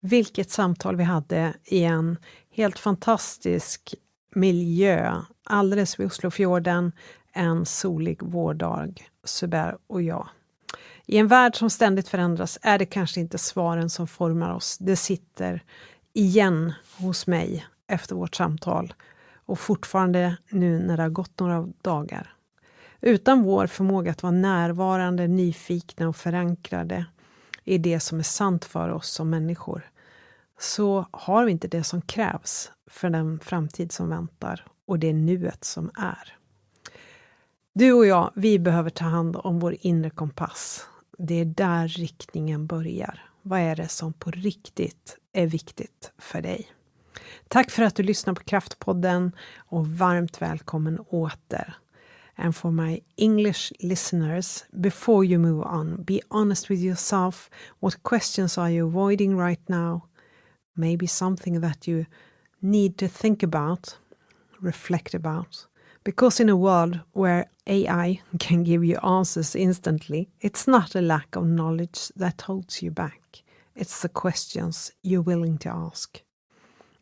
Vilket samtal vi hade i en helt fantastisk miljö, alldeles vid Oslofjorden, en solig vårdag, Zubair och jag. I en värld som ständigt förändras är det kanske inte svaren som formar oss. Det sitter igen hos mig efter vårt samtal och fortfarande nu när det har gått några dagar. Utan vår förmåga att vara närvarande, nyfikna och förankrade i det som är sant för oss som människor, så har vi inte det som krävs för den framtid som väntar och det nuet som är. Du och jag, vi behöver ta hand om vår inre kompass. Det är där riktningen börjar. Vad är det som på riktigt är viktigt för dig? Tack för att du lyssnar på Kraftpodden och varmt välkommen åter. And for my English listeners, before you move on, be honest with yourself. What questions are you avoiding right now? Maybe something that you need to think about, reflect about. Because in a world where AI can give you answers instantly, it's not a lack of knowledge that holds you back. It's the questions you're willing to ask.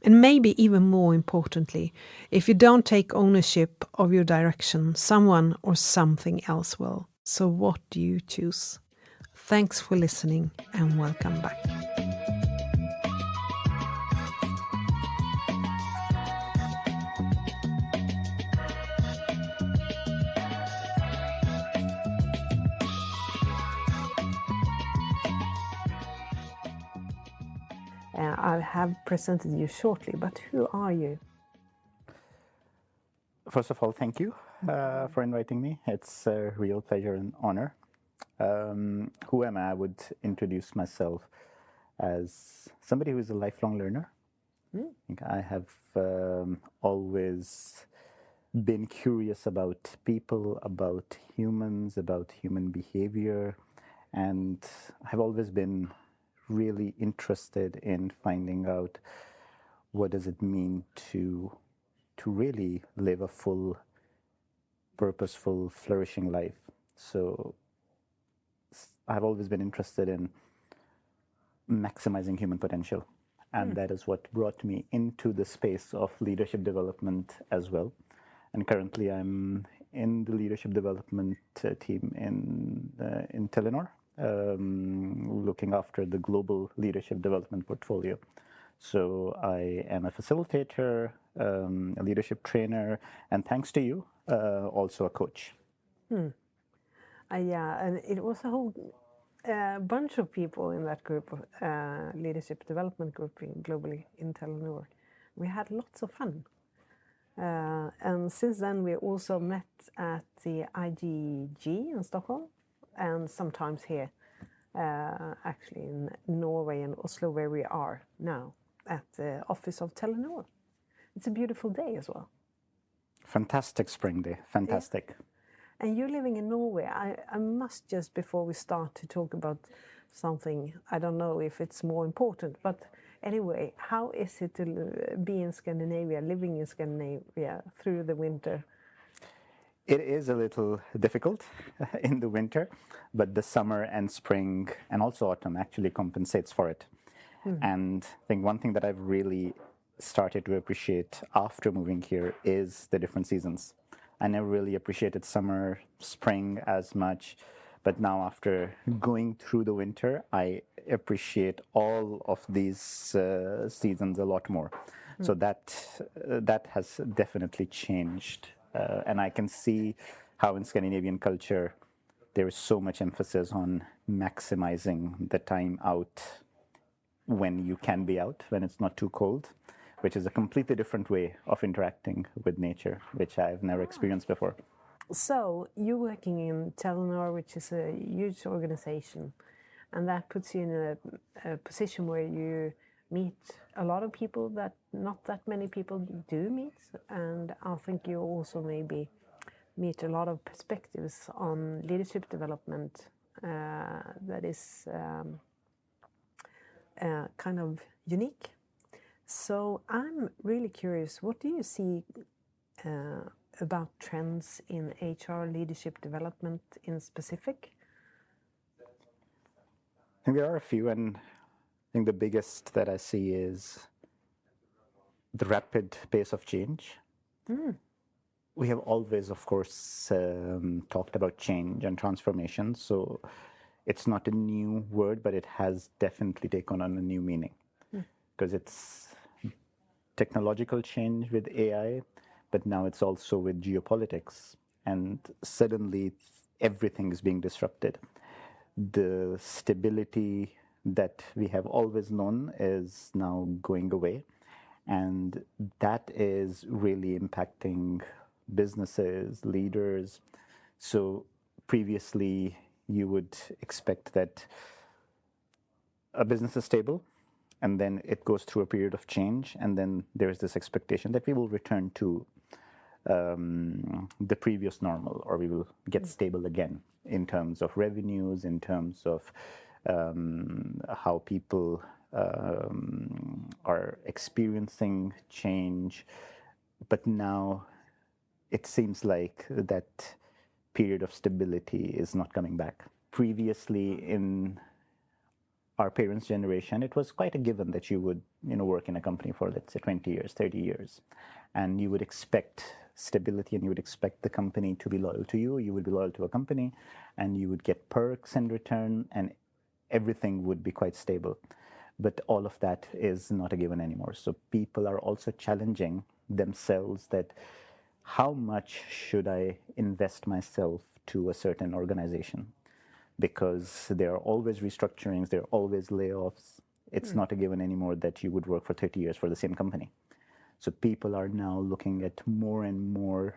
And maybe even more importantly, if you don't take ownership of your direction, someone or something else will. So what do you choose? Thanks for listening and welcome back. I have presented you shortly, but who are you? First of all, thank you for inviting me. It's a real pleasure and honor. Who am I? I would introduce myself as somebody who is a lifelong learner. I think I have always been curious about people, about humans, about human behavior, and I've always been really interested in finding out what does it mean to really live a full, purposeful, flourishing life. So I've always been interested in maximizing human potential, and that is what brought me into the space of leadership development as well. And currently I'm in the leadership development team in Telenor, looking after the global leadership development portfolio. So I am a facilitator, a leadership trainer, and thanks to you, also a coach. Yeah, and it was a whole bunch of people in that group, leadership development group globally in Telenor. We had lots of fun. And since then we also met at the IGG in Stockholm and sometimes here, actually in Norway and Oslo, where we are now at the office of Telenor. It's a beautiful day as well. Fantastic spring day, fantastic. Yeah. And you're living in Norway. I must just, before we start to talk about something, I don't know if it's more important, but anyway, how is it to be in Scandinavia, living in Scandinavia through the winter? It is a little difficult in the winter, but the summer and spring and also autumn actually compensates for it. And I think one thing that I've really started to appreciate after moving here is the different seasons. I never really appreciated summer, spring as much, but now after going through the winter, I appreciate all of these seasons a lot more. So that has definitely changed. And I can see how in Scandinavian culture, there is so much emphasis on maximizing the time out when you can be out, when it's not too cold, which is a completely different way of interacting with nature, which I've never experienced before. So you're working in Telenor, which is a huge organization, and that puts you in a position where you meet a lot of people that not that many people do meet, and I think you also maybe meet a lot of perspectives on leadership development that is kind of unique. So I'm really curious, what do you see about trends in HR leadership development in specific? I think there are a few, and I think the biggest that I see is the rapid pace of change. We have always, of course, talked about change and transformation. So it's not a new word, but it has definitely taken on a new meaning because it's technological change with AI, but now it's also with geopolitics. And suddenly everything is being disrupted. The stability that we have always known is now going away. And that is really impacting businesses, leaders. So previously, you would expect that a business is stable, and then it goes through a period of change, and then there is this expectation that we will return to the previous normal, or we will get stable again in terms of revenues, in terms of how people are experiencing change. But now it seems like that period of stability is not coming back. Previously, in our parents' generation, it was quite a given that you would, work in a company for, let's say, 20 years, 30 years, and you would expect stability, and you would expect the company to be loyal to you. You would be loyal to a company, and you would get perks in return, and everything would be quite stable. But all of that is not a given anymore. So people are also challenging themselves that how much should I invest myself to a certain organization? Because there are always restructurings, there are always layoffs. It's not a given anymore that you would work for 30 years for the same company. So people are now looking at more and more,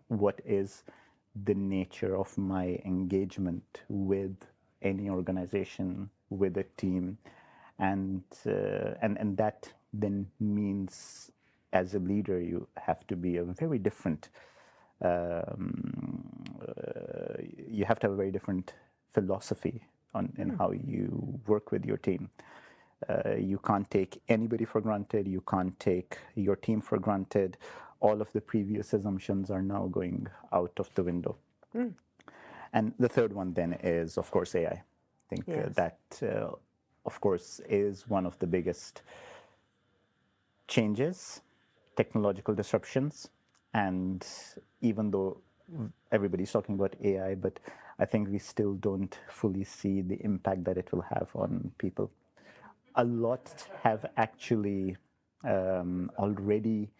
what is the nature of my engagement with any organization, with a team, and that then means as a leader you have to be a very different. You have to have a very different philosophy in how you work with your team. You can't take anybody for granted. You can't take your team for granted. All of the previous assumptions are now going out of the window. And the third one then is, of course, AI. I think that, of course, is one of the biggest changes, technological disruptions. And even though everybody's talking about AI, but I think we still don't fully see the impact that it will have on people. A lot have actually already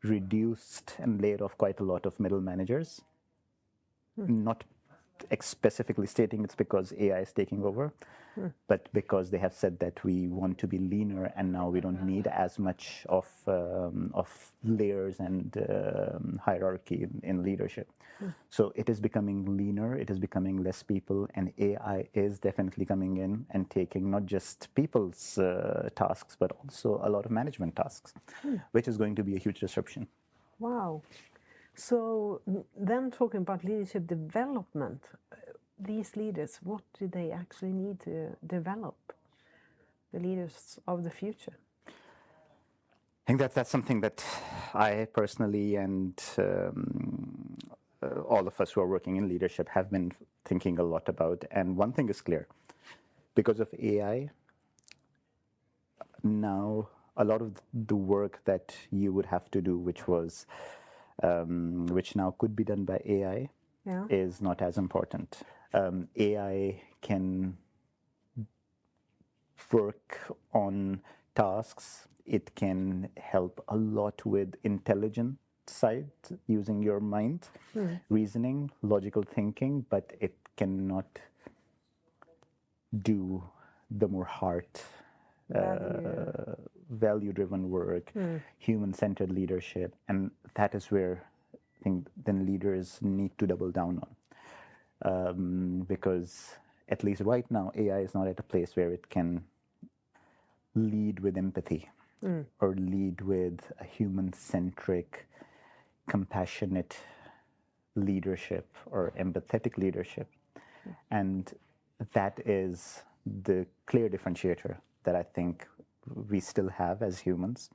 reduced and laid off quite a lot of middle managers. Not specifically stating it's because AI is taking over, but because they have said that we want to be leaner, and now we don't need as much of layers and hierarchy in leadership. So it is becoming leaner, it is becoming less people, and AI is definitely coming in and taking not just people's tasks, but also a lot of management tasks, which is going to be a huge disruption. Wow. So then talking about leadership development, these leaders, what do they actually need to develop? The leaders of the future. I think that's something that I personally and all of us who are working in leadership have been thinking a lot about. And one thing is clear, because of AI, now a lot of the work that you would have to do, which now could be done by AI, is not as important. AI can work on tasks. It can help a lot with intelligent side, using your mind, reasoning, logical thinking, but it cannot do the more heart, value-driven work, human-centered leadership, and that is where I think then leaders need to double down on, because at least right now AI is not at a place where it can lead with empathy or lead with a human-centric, compassionate leadership or empathetic leadership, and that is the clear differentiator that I think we still have as humans.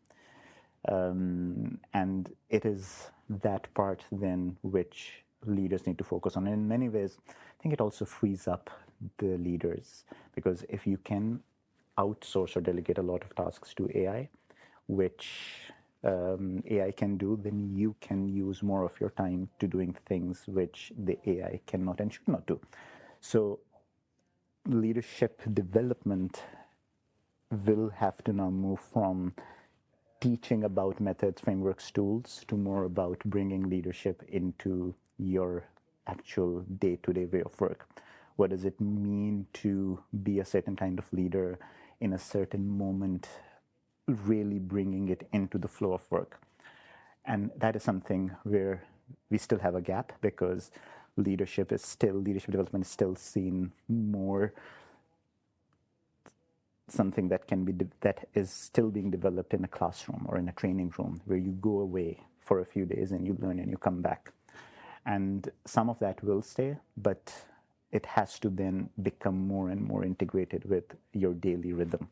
And it is that part then which leaders need to focus on. And in many ways, I think it also frees up the leaders, because if you can outsource or delegate a lot of tasks to AI, which AI can do, then you can use more of your time to doing things which the AI cannot and should not do. So leadership development will have to now move from teaching about methods, frameworks, tools to more about bringing leadership into your actual day-to-day way of work. What does it mean to be a certain kind of leader in a certain moment, really bringing it into the flow of work? And that is something where we still have a gap, because leadership development is still seen more something that that is still being developed in a classroom or in a training room, where you go away for a few days and you learn and you come back. And some of that will stay, but it has to then become more and more integrated with your daily rhythm,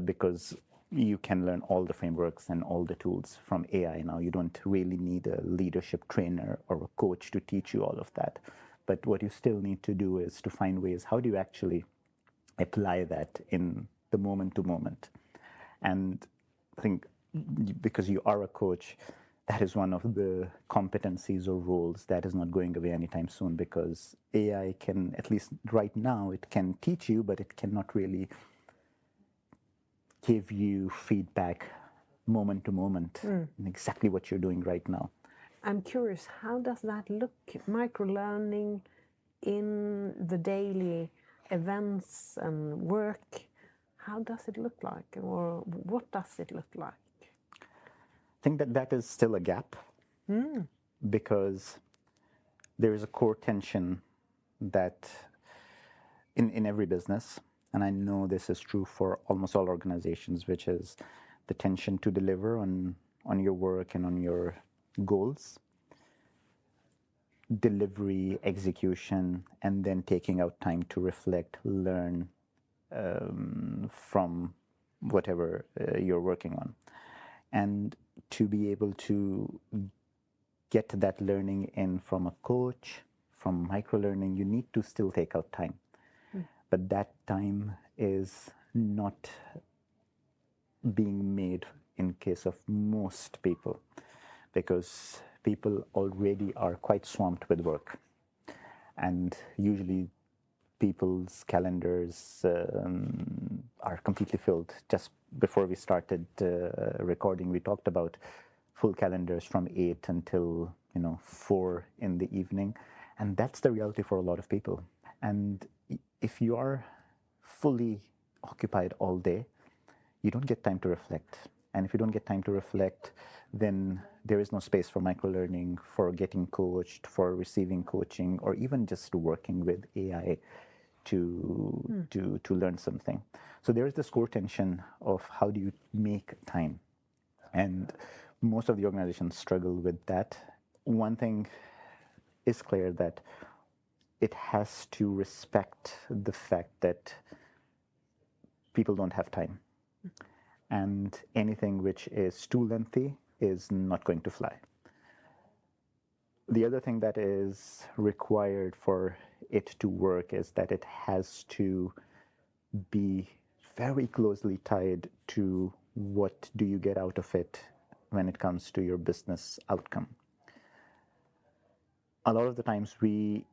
because you can learn all the frameworks and all the tools from AI now. You don't really need a leadership trainer or a coach to teach you all of that. But what you still need to do is to find ways, how do you actually apply that in the moment to moment? And I think because you are a coach, that is one of the competencies or roles that is not going away anytime soon, because AI can, at least right now, it can teach you, but it cannot really give you feedback moment to moment in exactly what you're doing right now. I'm curious, how does that look, micro-learning in the daily events and work? How does it look like, or what does it look like? I think that is still a gap, because there is a core tension that in every business, and I know this is true for almost all organizations, which is the tension to deliver on your work and on your goals, delivery, execution, and then taking out time to reflect, learn from whatever you're working on. And to be able to get that learning in from a coach, from micro-learning, you need to still take out time. But that time is not being made in case of most people, because people already are quite swamped with work. And usually people's calendars are completely filled. Just before we started recording, we talked about full calendars from 8 until 4 in the evening, and that's the reality for a lot of people. And if you are fully occupied all day, you don't get time to reflect. And if you don't get time to reflect, then there is no space for micro-learning, for getting coached, for receiving coaching, or even just working with AI to learn something. So there is this core tension of how do you make time? And most of the organizations struggle with that. One thing is clear, that it has to respect the fact that people don't have time. And anything which is too lengthy is not going to fly. The other thing that is required for it to work is that it has to be very closely tied to what do you get out of it when it comes to your business outcome. A lot of the times we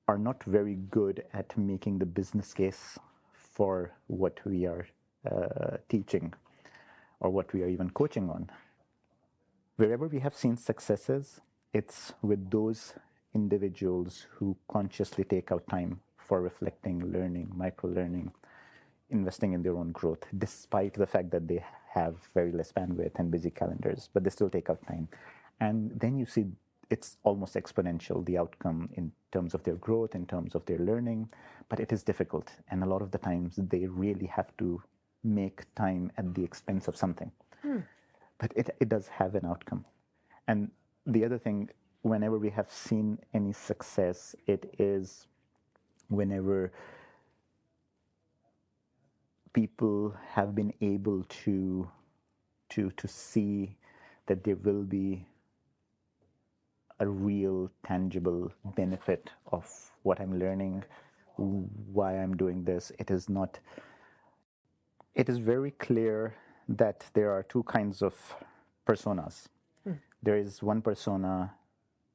are not very good at making the business case for what we are teaching or what we are even coaching on. Wherever we have seen successes, it's with those individuals who consciously take out time for reflecting, learning, micro-learning, investing in their own growth, despite the fact that they have very less bandwidth and busy calendars, but they still take out time. And then you see it's almost exponential, the outcome in terms of their growth, in terms of their learning, but it is difficult. And a lot of the times they really have to make time at the expense of something. But it does have an outcome. And the other thing, whenever we have seen any success, it is whenever people have been able to see that there will be a real tangible benefit of what I'm learning, why I'm doing this. It is not it is very clear that there are two kinds of personas. There is one persona,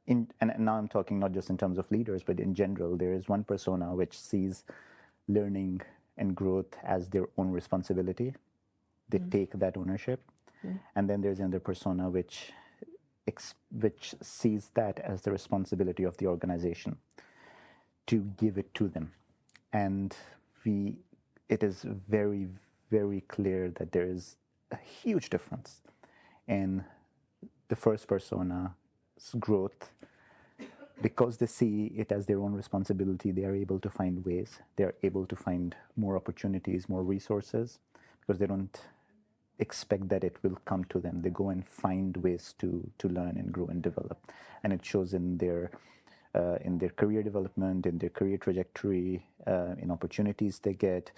and now I'm talking not just in terms of leaders, but in general, there is one persona which sees learning and growth as their own responsibility. They take that ownership. And then there's another persona which sees that as the responsibility of the organization to give it to them. And it is very, very clear that there is a huge difference in the first persona's growth. Because they see it as their own responsibility, they are able to find ways. They are able to find more opportunities, more resources, because they don't expect that it will come to them. They go and find ways to learn and grow and develop. And it shows in their career development, in their career trajectory, in opportunities they get,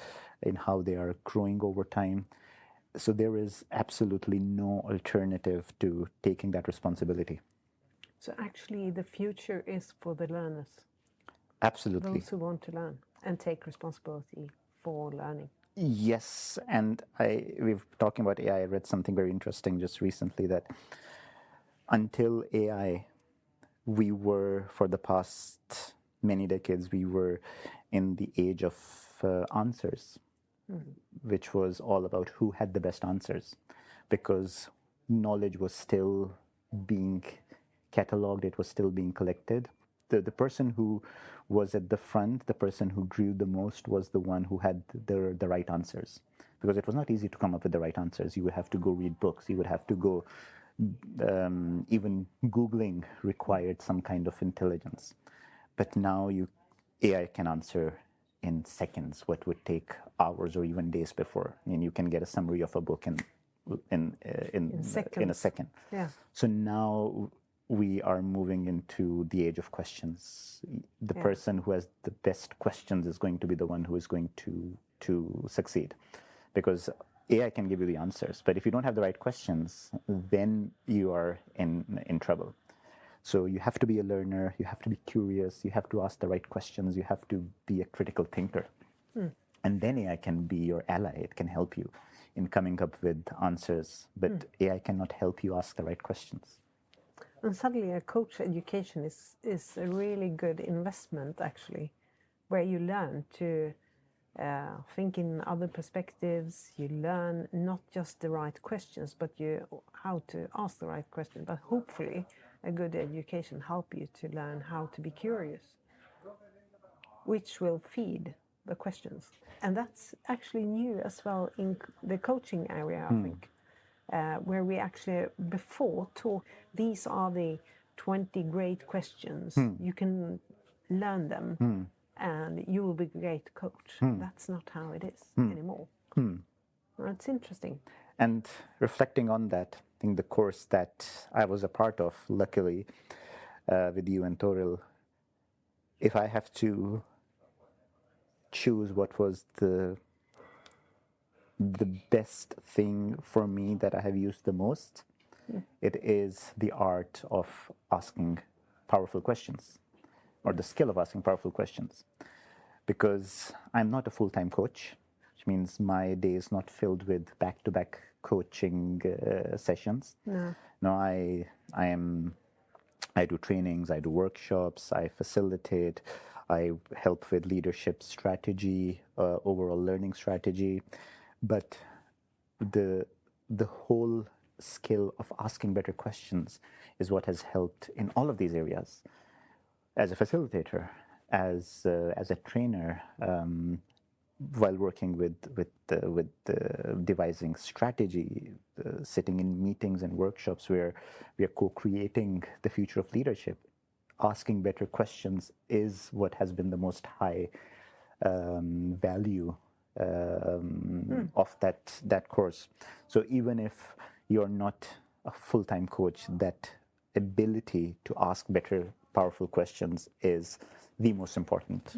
in how they are growing over time. So there is absolutely no alternative to taking that responsibility. So actually the future is for the learners. Absolutely. Those who want to learn and take responsibility for learning. Yes, and we've talking about AI. I read something very interesting just recently that until AI, we were, for the past many decades, we were in the age of answers, which was all about who had the best answers, because knowledge was still being cataloged, it was still being collected. The person who was at the front, the person who grew the most, was the one who had the right answers, because it was not easy to come up with the right answers. You would have to go read books, you would have to go, even Googling required some kind of intelligence. But now AI can answer in seconds what would take hours or even days before, and you can get a summary of a book in a second. Yeah. So now we are moving into the age of questions. The person who has the best questions is going to be the one who is going to succeed, because AI can give you the answers, but if you don't have the right questions, then you are in trouble. So you have to be a learner, you have to be curious, you have to ask the right questions, you have to be a critical thinker. And then AI can be your ally, it can help you in coming up with answers, but AI cannot help you ask the right questions. And suddenly a coach education is a really good investment, actually, where you learn to think in other perspectives. You learn not just the right questions, but how to ask the right question. But hopefully a good education help you to learn how to be curious, which will feed the questions. And that's actually new as well in the coaching area, I think. Where we actually before taught, these are the 20 great questions. You can learn them and you will be a great coach. That's not how it is anymore. That's interesting. And reflecting on that, I think the course that I was a part of, luckily, with you and Toril, if I have to choose what was the best thing for me that I have used the most, it is the art of asking powerful questions, or the skill of asking powerful questions. Because I'm not a full-time coach, which means my day is not filled with back-to-back coaching sessions. No, I do trainings, I do workshops, I facilitate, I help with leadership strategy, overall learning strategy. But the whole skill of asking better questions is what has helped in all of these areas. As a facilitator, as a trainer, while working with devising strategy, sitting in meetings and workshops where we are co-creating the future of leadership, asking better questions is what has been the most high value of that course. So even if you're not a full-time coach, that ability to ask better, powerful questions is the most important.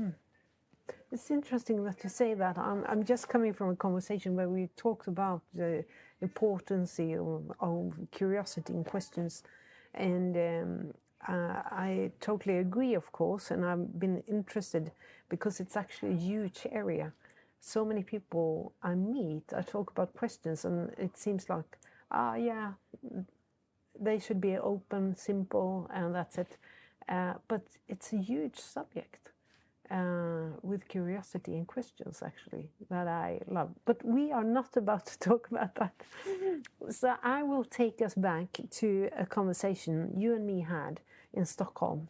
It's interesting that you say that. I'm just coming from a conversation where we talked about the importance of curiosity and questions, and I totally agree, of course, and I've been interested because it's actually a huge area so many people I meet, I talk about questions, and it seems like, yeah, they should be open, simple, and that's it. But it's a huge subject with curiosity and questions, actually, that I love. But we are not about to talk about that. So I will take us back to a conversation you and me had in Stockholm.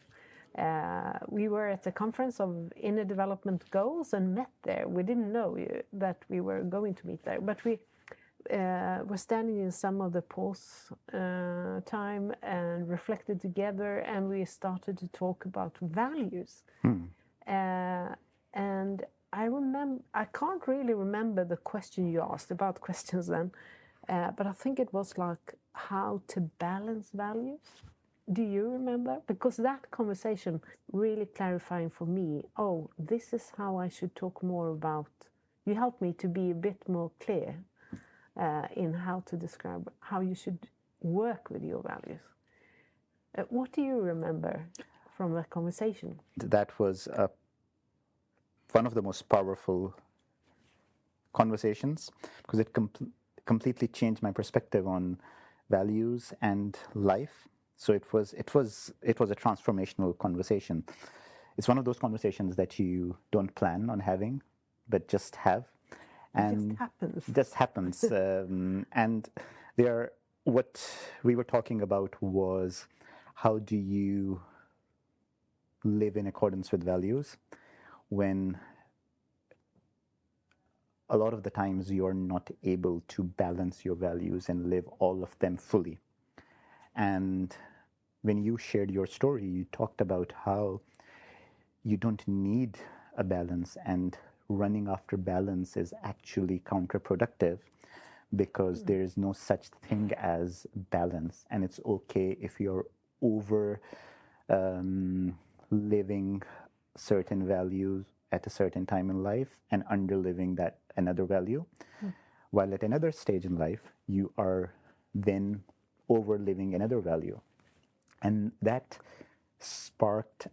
We were at the conference of Inner Development Goals and met there. We didn't know that we were going to meet there, but we were standing in some of the pause time and reflected together, and we started to talk about values. And I can't really remember the question you asked about questions then, but I think it was like how to balance values. Do you remember? Because that conversation really clarifying for me, this is how I should talk more about. You helped me to be a bit more clear in how to describe how you should work with your values. What do you remember from that conversation? That was one of the most powerful conversations, because it completely changed my perspective on values and life. So it was a transformational conversation. It's one of those conversations that you don't plan on having, but just have. And it just happens. And what we were talking about was, how do you live in accordance with values when a lot of the times you're not able to balance your values and live all of them fully. And when you shared your story, you talked about how you don't need a balance, and running after balance is actually counterproductive, because there is no such thing as balance, and it's okay if you're over living certain values at a certain time in life and under-living that another value, while at another stage in life you are then over-living another value. And that sparked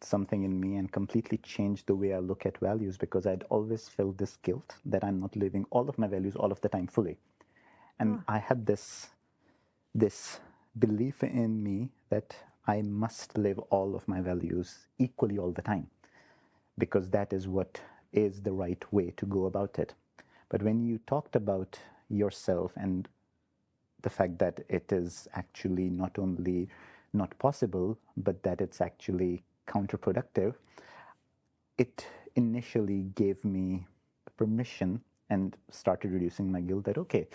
something in me and completely changed the way I look at values, because I'd always felt this guilt that I'm not living all of my values all of the time fully. And I had this belief in me that I must live all of my values equally all the time, because that is what is the right way to go about it. But when you talked about yourself and the fact that it is actually not only not possible, but that it's actually counterproductive, it initially gave me permission and started reducing my guilt that, okay,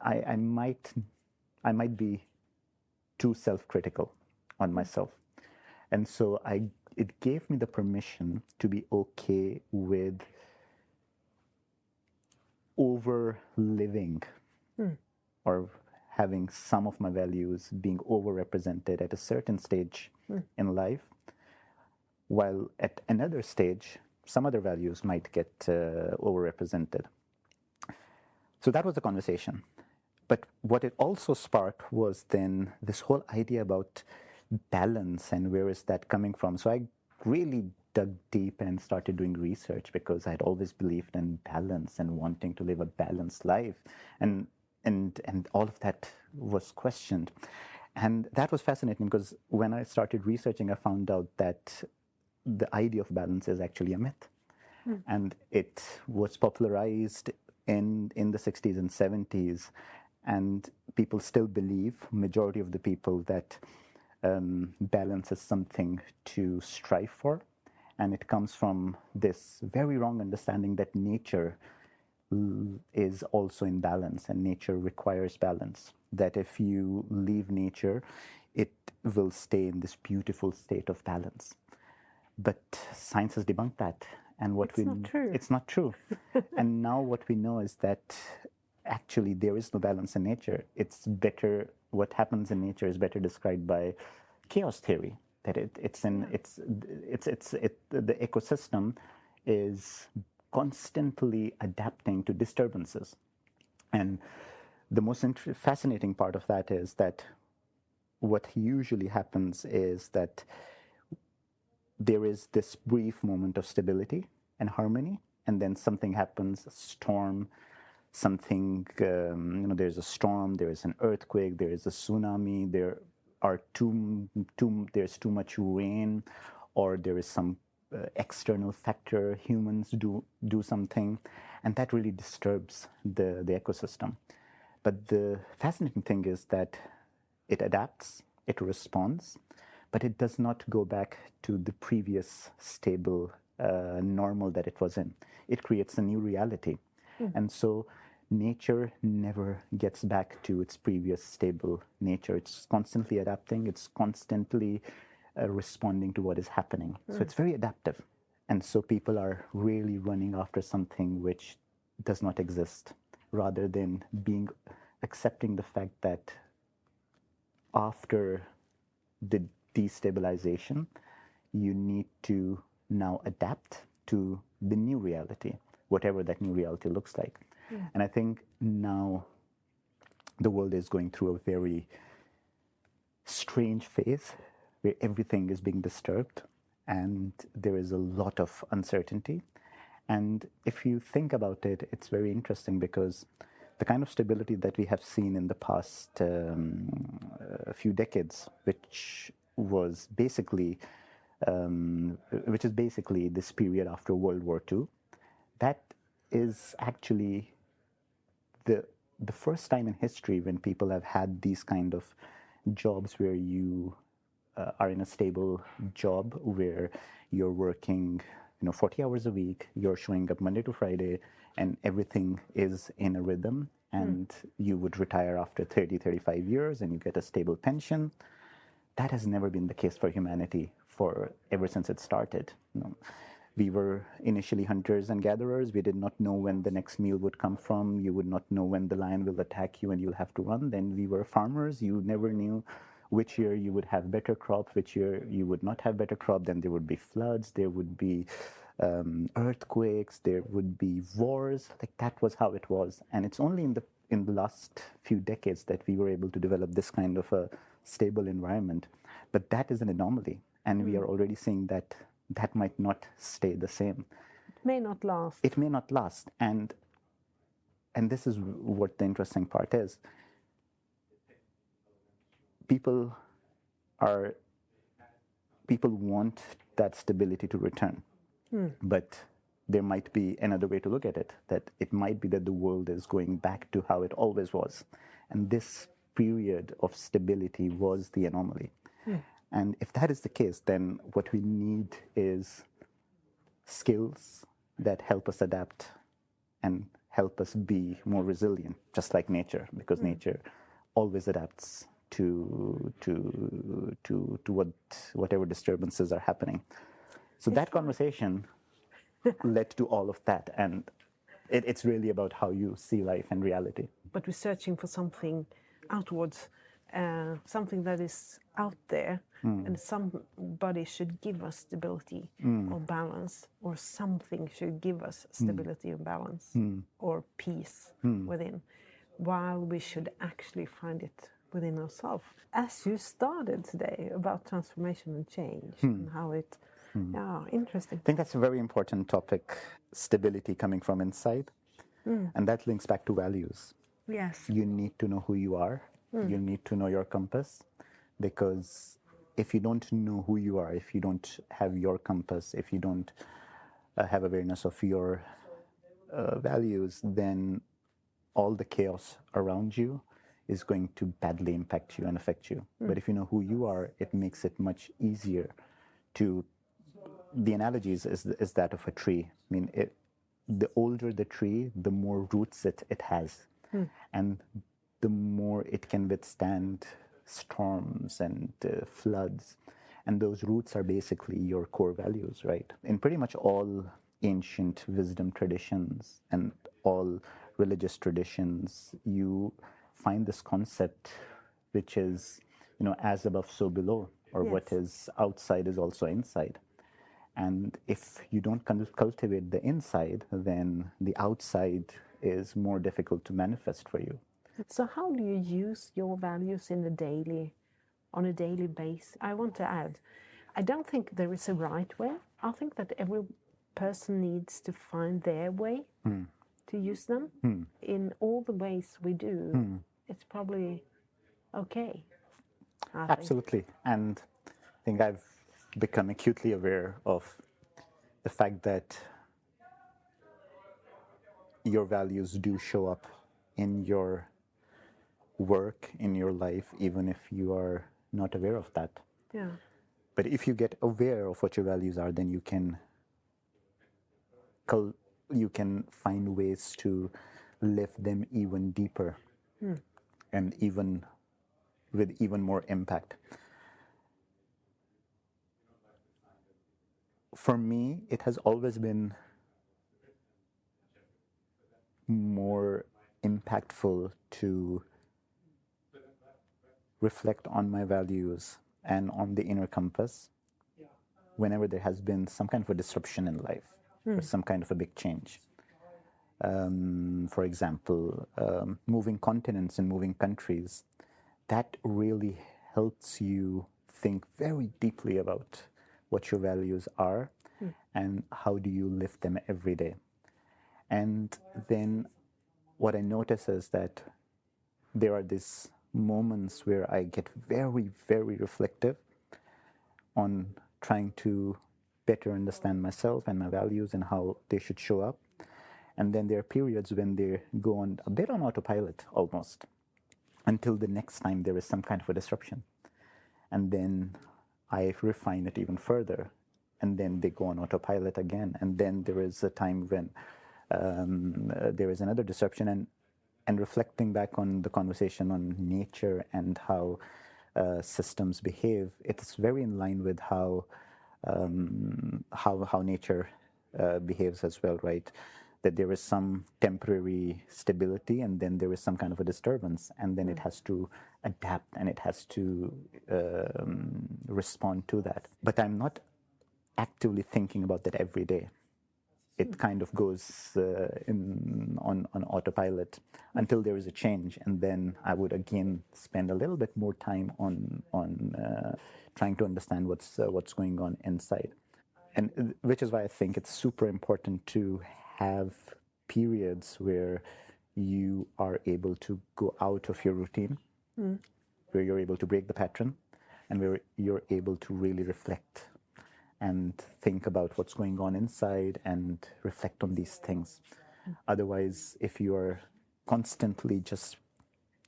I might be too self-critical on myself. And so it gave me the permission to be okay with over-living or having some of my values being overrepresented at a certain stage in life, while at another stage, some other values might get overrepresented. So that was the conversation. But what it also sparked was then this whole idea about balance and where is that coming from. So I really dug deep and started doing research, because I'd always believed in balance and wanting to live a balanced life. And all of that was questioned. And that was fascinating, because when I started researching, I found out that the idea of balance is actually a myth. And it was popularized in the 60s and 70s. And people still believe, majority of the people, that balance is something to strive for. And it comes from this very wrong understanding that nature is also in balance, and nature requires balance. That if you leave nature, it will stay in this beautiful state of balance. But science has debunked that. And it's not true. And now what we know is that actually there is no balance in nature. It's better, what happens in nature is better described by chaos theory. That the ecosystem is constantly adapting to disturbances. And the most fascinating part of that is that what usually happens is that there is this brief moment of stability and harmony, and then something happens, a storm, something, there's a storm, there is an earthquake, there is a tsunami, there's too much rain, or there is some external factor, humans do something, and that really disturbs the ecosystem. But the fascinating thing is that it adapts, it responds, but it does not go back to the previous stable normal that it was in. It creates a new reality. And so nature never gets back to its previous stable nature. It's constantly adapting, it's constantly responding to what is happening. So it's very adaptive. And so people are really running after something which does not exist, rather than accepting the fact that after the destabilization, you need to now adapt to the new reality, whatever that new reality looks like. And I think now the world is going through a very strange phase where everything is being disturbed and there is a lot of uncertainty. And if you think about it, it's very interesting because the kind of stability that we have seen in the past few decades, which is basically this period after World War II, that is actually the first time in history when people have had these kind of jobs where you are in a stable job where you're working 40 hours a week, you're showing up Monday to Friday, and everything is in a rhythm, and you would retire after 35 years and you get a stable pension. That has never been the case for humanity ever since it started. We were initially hunters and gatherers. We did not know when the next meal would come from. You would not know when the lion will attack you and you'll have to run. Then we were farmers. You never knew which year you would have better crop, which year you would not have better crop. Then there would be floods, there would be earthquakes, there would be wars. Like, that was how it was. And it's only in the last few decades that we were able to develop this kind of a stable environment. But that is an anomaly. And we are already seeing that might not stay the same. It may not last. It may not last. And this is what the interesting part is. People want that stability to return. But there might be another way to look at it, that it might be that the world is going back to how it always was. And this period of stability was the anomaly. And if that is the case, then what we need is skills that help us adapt and help us be more resilient, just like nature, because nature always adapts to whatever disturbances are happening. So that conversation led to all of that, and it's really about how you see life and reality. But we're searching for something outwards, something that is out there, and somebody should give us stability or balance, or something should give us stability and balance or peace within, while we should actually find it within ourselves. As you started today about transformation and change and how it, interesting. I think that's a very important topic, stability coming from inside, and that links back to values. Yes. You need to know who you are. You need to know your compass, because if you don't know who you are, if you don't have your compass, if you don't have awareness of your values, then all the chaos around you is going to badly impact you and affect you. But if you know who you are, it makes it much easier to. The analogy is that of a tree. I mean, the older the tree, the more roots it has, and the more it can withstand storms and floods. And those roots are basically your core values, right? In pretty much all ancient wisdom traditions and all religious traditions, you find this concept, which is, as above, so below, or what is outside is also inside. And if you don't cultivate the inside, then the outside is more difficult to manifest for you. So how do you use your values on a daily basis? I want to add, I don't think there is a right way. I think that person needs to find their way to use them. In all the ways we do, it's probably okay. I think. Absolutely. And I think I've become acutely aware of the fact that your values do show up in your work, in your life, even if you are not aware of that. Yeah. But if you get aware of what your values are, then you can find ways to live them even deeper and even with even more impact. For me, it has always been more impactful to reflect on my values and on the inner compass whenever there has been some kind of a disruption in life or some kind of a big change. For example, moving continents and moving countries, that really helps you think very deeply about what your values are and how do you live them every day. And then what I notice is that there are these moments where I get very, very reflective on trying to better understand myself and my values and how they should show up. And then there are periods when they go on a bit on autopilot almost until the next time there is some kind of a disruption. And then I refine it even further. And then they go on autopilot again. And then there is a time when there is another disruption. And reflecting back on the conversation on nature and how systems behave, it's very in line with how nature behaves as well, right? That there is some temporary stability, and then there is some kind of a disturbance, and then it has to adapt and it has to respond to that. But I'm not actively thinking about that every day. It kind of goes on autopilot until there is a change, and then I would again spend a little bit more time on trying to understand what's going on inside, and which is why I think it's super important to have periods where you are able to go out of your routine, where you're able to break the pattern, and where you're able to really reflect and think about what's going on inside and reflect on these things. Otherwise, if you are constantly just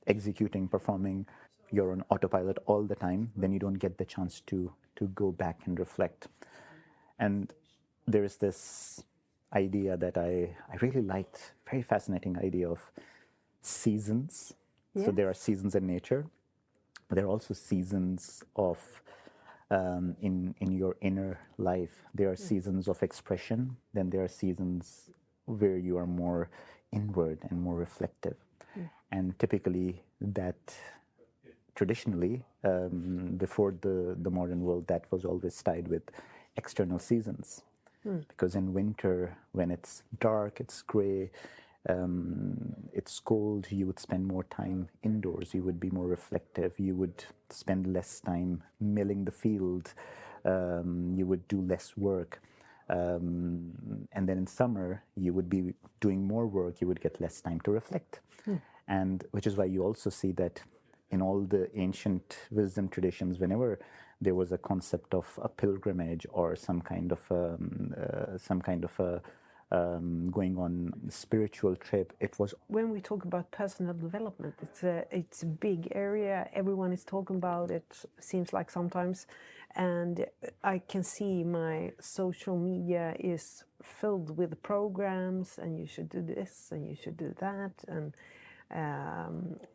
executing, performing, you're on autopilot all the time, then you don't get the chance to go back and reflect. And there is this idea that I really liked, very fascinating idea of seasons. So there are seasons in nature, but there are also seasons of in your inner life. There are seasons of expression, then there are seasons where you are more inward and more reflective. And typically that traditionally, before the modern world, that was always tied with external seasons. Because in winter, when it's dark, it's gray, it's cold, you would spend more time indoors, you would be more reflective, you would spend less time milling the field, you would do less work. And then in summer, you would be doing more work, you would get less time to reflect. And which is why you also see that in all the ancient wisdom traditions, whenever there was a concept of a pilgrimage or some kind of going on spiritual trip, it was. When we talk about personal development, it's a big area. Everyone is talking about it. Seems like sometimes, and I can see my social media is filled with programs, and you should do this and you should do that, and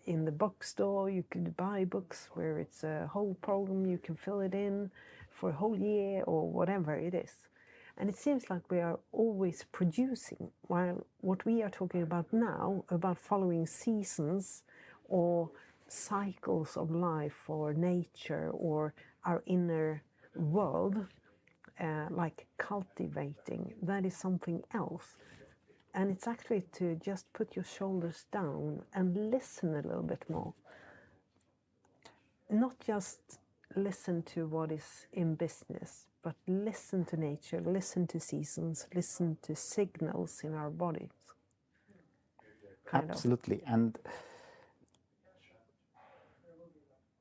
in the bookstore you could buy books where it's a whole program, you can fill it in for a whole year or whatever it is. And it seems like we are always producing, while what we are talking about now, about following seasons or cycles of life or nature or our inner world, like cultivating, that is something else. And it's actually to just put your shoulders down and listen a little bit more. Not just listen to what is in business, but listen to nature, listen to seasons, listen to signals in our bodies. Absolutely. And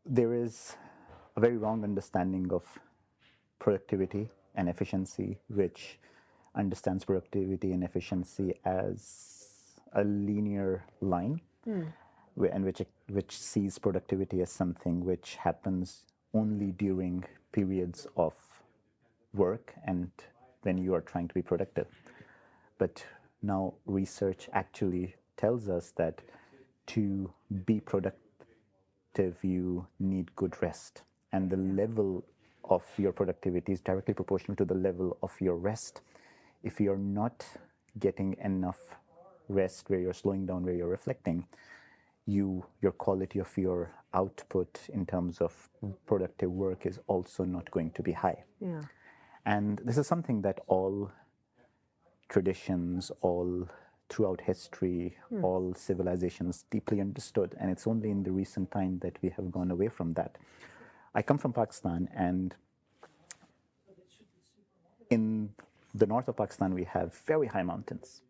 there is a very wrong understanding of productivity and efficiency, which understands productivity and efficiency as a linear line, and which sees productivity as something which happens only during periods of work and when you are trying to be productive. But now research actually tells us that to be productive, you need good rest. And the level of your productivity is directly proportional to the level of your rest. If you're not getting enough rest, where you're slowing down, where you're reflecting, your quality of your output in terms of productive work is also not going to be high. Yeah. And this is something that all traditions, all throughout history, all civilizations deeply understood. And it's only in the recent time that we have gone away from that. I come from Pakistan, and in the north of Pakistan, we have very high mountains.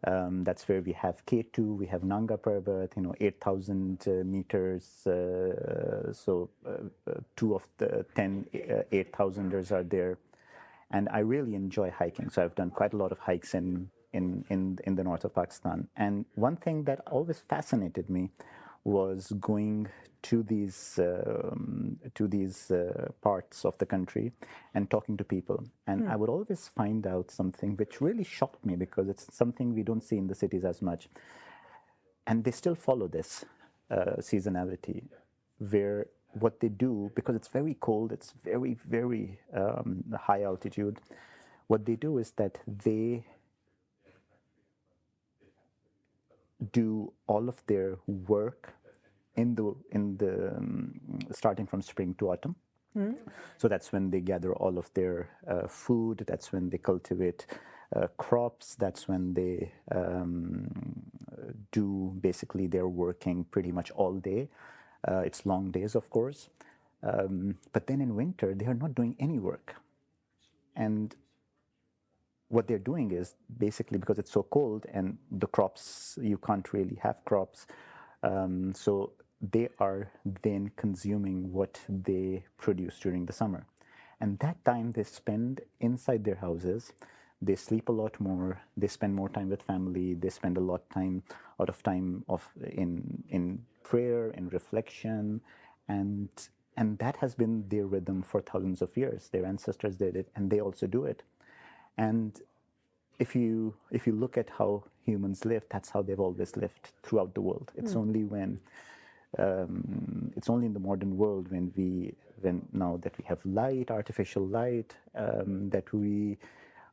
That's where we have K2, we have Nanga Parbat, 8,000 meters. Two of the 10 8,000ers are there. And I really enjoy hiking. So I've done quite a lot of hikes in the north of Pakistan. And one thing that always fascinated me was going to these parts of the country and talking to people. And I would always find out something which really shocked me, because it's something we don't see in the cities as much. And they still follow this seasonality, where what they do, because it's very cold, it's very, very high altitude, what they do is that they do all of their work in the starting from spring to autumn. So that's when they gather all of their food. That's when they cultivate crops. That's when they do basically they're working pretty much all day. It's long days, of course. But then in winter, they are not doing any work. And what they're doing is basically, because it's so cold and the crops, you can't really have crops. So they are then consuming what they produce during the summer. And that time they spend inside their houses. They sleep a lot more. They spend more time with family. They spend a lot of time in prayer, in reflection, and that has been their rhythm for thousands of years. Their ancestors did it, and they also do it. And if you look at how humans live, that's how they've always lived throughout the world. It's only it's only in the modern world when now that we have light, artificial light, that we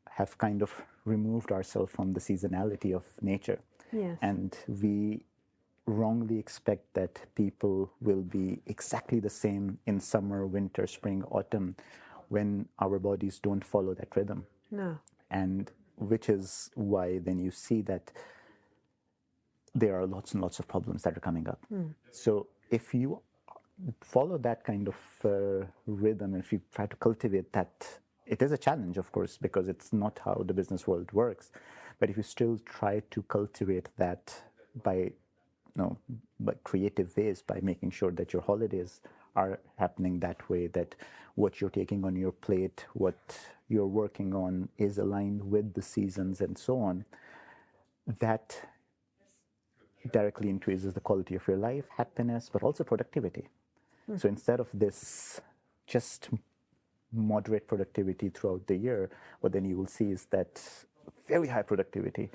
have kind of removed ourselves from the seasonality of nature. Yes. And we wrongly expect that people will be exactly the same in summer, winter, spring, autumn, when our bodies don't follow that rhythm. No. And which is why then you see that there are lots and lots of problems that are coming up. So if you follow that kind of rhythm, and if you try to cultivate that, it is a challenge, of course, because it's not how the business world works. But if you still try to cultivate that by creative ways, by making sure that your holidays are happening that way, that what you're taking on your plate, what you're working on is aligned with the seasons and so on, that directly increases the quality of your life, happiness, but also productivity. So instead of this just moderate productivity throughout the year, what then you will see is that very high productivity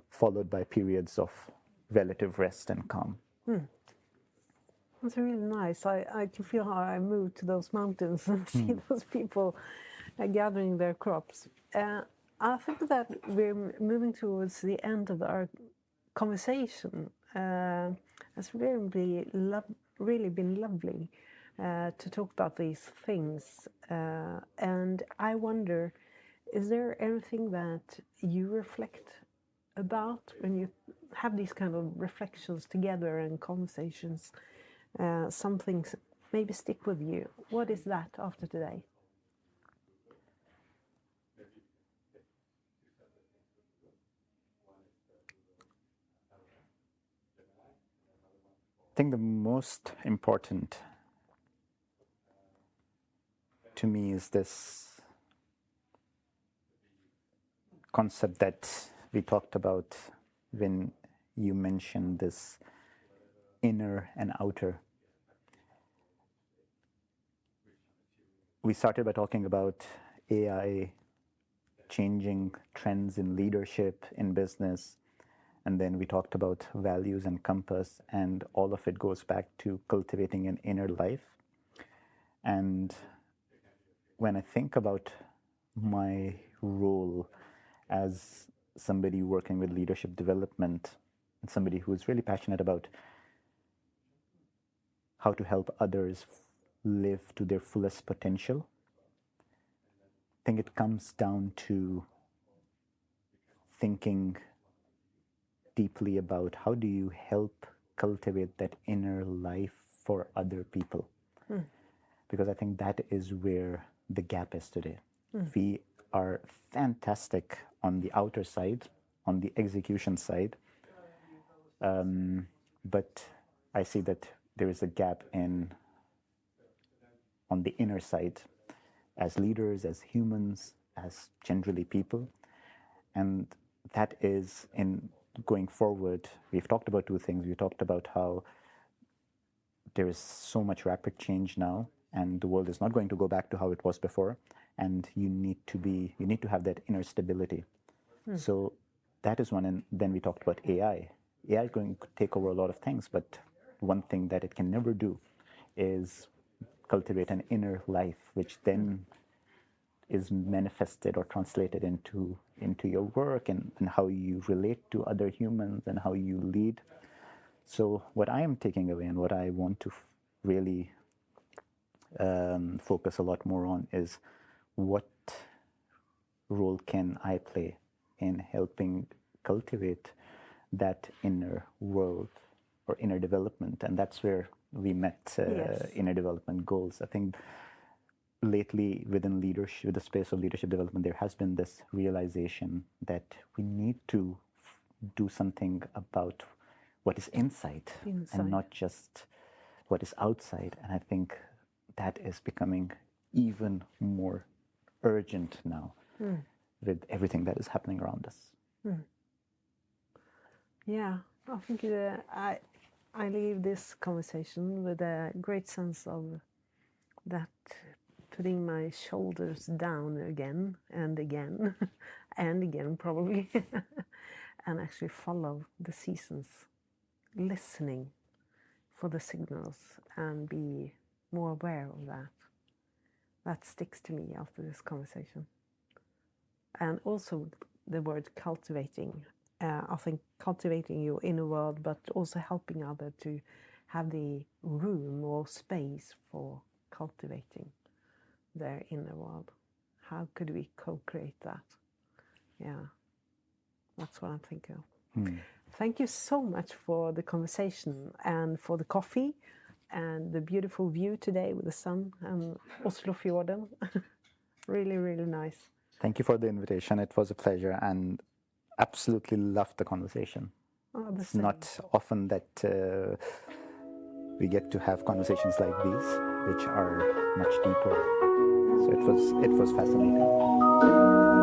followed by periods of relative rest and calm. That's really nice. I can feel how I move to those mountains and see those people gathering their crops. I think that we're moving towards the end of our conversation. It's really been lovely to talk about these things. And I wonder, is there anything that you reflect about when you have these kind of reflections together and conversations? Something maybe stick with you. What is that after today? I think the most important to me is this concept that we talked about when you mentioned this inner and outer. We started by talking about AI changing trends in leadership, in business, and then we talked about values and compass, and all of it goes back to cultivating an inner life. And when I think about my role as somebody working with leadership development and somebody who is really passionate about how to help others live to their fullest potential, I think it comes down to thinking deeply about how do you help cultivate that inner life for other people. Because I think that is where the gap is today. We are fantastic on the outer side, on the execution side, but I see that there is a gap on the inner side, as leaders, as humans, as generally people. And that is, in going forward, we've talked about two things. We talked about how there is so much rapid change now, and the world is not going to go back to how it was before, and you need to have that inner stability. So that is one. And then we talked about AI. AI is going to take over a lot of things, but one thing that it can never do is cultivate an inner life, which then is manifested or translated into your work and how you relate to other humans and how you lead. So what I am taking away and what I want to really focus a lot more on is what role can I play in helping cultivate that inner world or inner development. And that's where we met inner development goals. I think lately within leadership, with the space of leadership development, there has been this realization that we need to do something about what is inside and not just what is outside. And I think that is becoming even more urgent now with everything that is happening around us. Yeah, I think I leave this conversation with a great sense of that putting my shoulders down again and again and again probably and actually follow the seasons, listening for the signals and be more aware of that. That sticks to me after this conversation. And also the word cultivating. I think cultivating your inner world, but also helping others to have the room or space for cultivating their inner world. How could we co-create that? Yeah, that's what I'm thinking of. Thank you so much for the conversation and for the coffee and the beautiful view today with the sun and Oslofjorden. Really, really nice. Thank you for the invitation. It was a pleasure and absolutely loved the conversation. It's not often that we get to have conversations like these, which are much deeper. So it was fascinating.